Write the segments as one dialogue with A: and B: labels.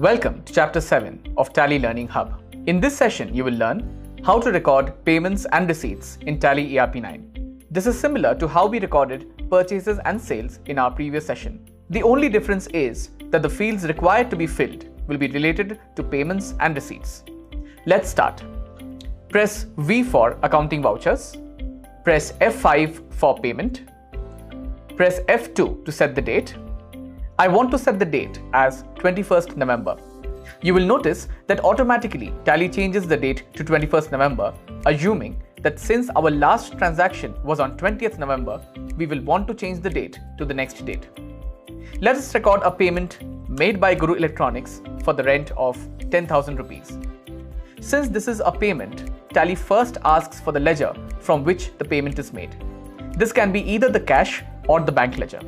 A: Welcome to Chapter 7 of Tally Learning Hub. In this session, you will learn how to record payments and receipts in Tally ERP 9. This is similar to how we recorded purchases and sales in our previous session. The only difference is that the fields required to be filled will be related to payments and receipts. Let's start. Press V for accounting vouchers. Press F5 for payment. Press F2 to set the date. I want to set the date as 21st November. You will notice that automatically Tally changes the date to 21st November, assuming that since our last transaction was on 20th November, we will want to change the date to the next date. Let us record a payment made by Guru Electronics for the rent of 10,000 rupees. Since this is a payment, Tally first asks for the ledger from which the payment is made. This can be either the cash or the bank ledger.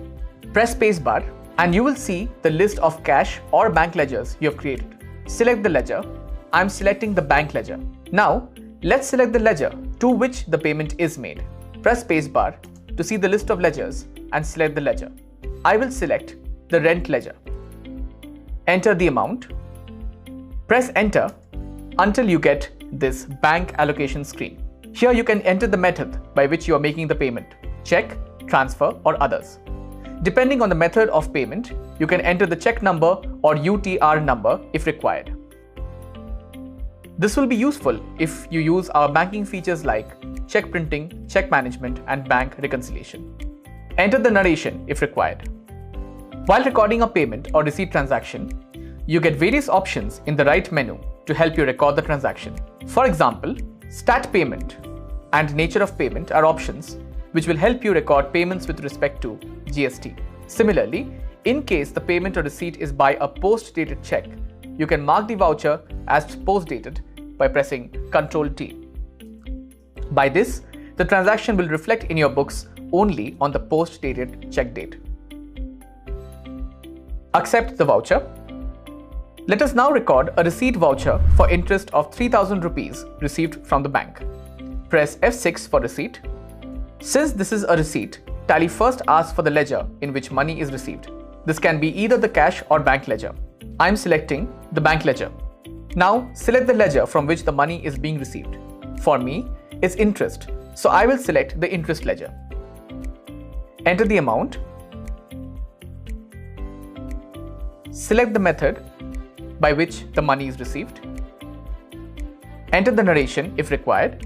A: Press spacebar and you will see the list of cash or bank ledgers you have created. Select the ledger. I am selecting the bank ledger. Now, let's select the ledger to which the payment is made. Press spacebar to see the list of ledgers and select the ledger. I will select the rent ledger. Enter the amount. Press enter until you get this bank allocation screen. Here you can enter the method by which you are making the payment: check, transfer, or others. Depending on the method of payment, you can enter the check number or UTR number if required. This will be useful if you use our banking features like check printing, check management, and bank reconciliation. Enter the narration if required. While recording a payment or receipt transaction, you get various options in the right menu to help you record the transaction. For example, stat payment and nature of payment are options which will help you record payments with respect to GST. Similarly, in case the payment or receipt is by a post-dated check, you can mark the voucher as post-dated by pressing Ctrl T. By this, the transaction will reflect in your books only on the post-dated check date. Accept the voucher. Let us now record a receipt voucher for interest of 3,000 rupees received from the bank. Press F6 for receipt. Since this is a receipt, Tally first asks for the ledger in which money is received. This can be either the cash or bank ledger. I am selecting the bank ledger. Now select the ledger from which the money is being received. For me, it's interest, so I will select the interest ledger. Enter the amount. Select the method by which the money is received. Enter the narration if required.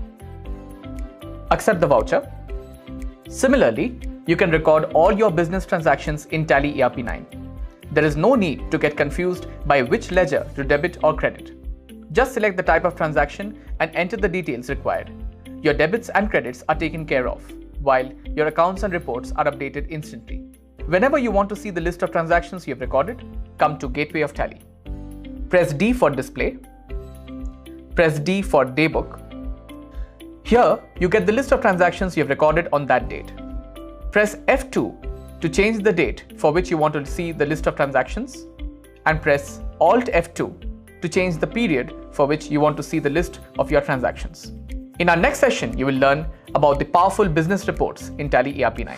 A: Accept the voucher. Similarly, you can record all your business transactions in Tally ERP 9. There is no need to get confused by which ledger to debit or credit. Just select the type of transaction and enter the details required. Your debits and credits are taken care of, while your accounts and reports are updated instantly. Whenever you want to see the list of transactions you have recorded, come to Gateway of Tally. Press D for display. Press D for daybook. Here, you get the list of transactions you have recorded on that date. Press F2 to change the date for which you want to see the list of transactions, and press Alt F2 to change the period for which you want to see the list of your transactions. In our next session, you will learn about the powerful business reports in Tally ERP 9.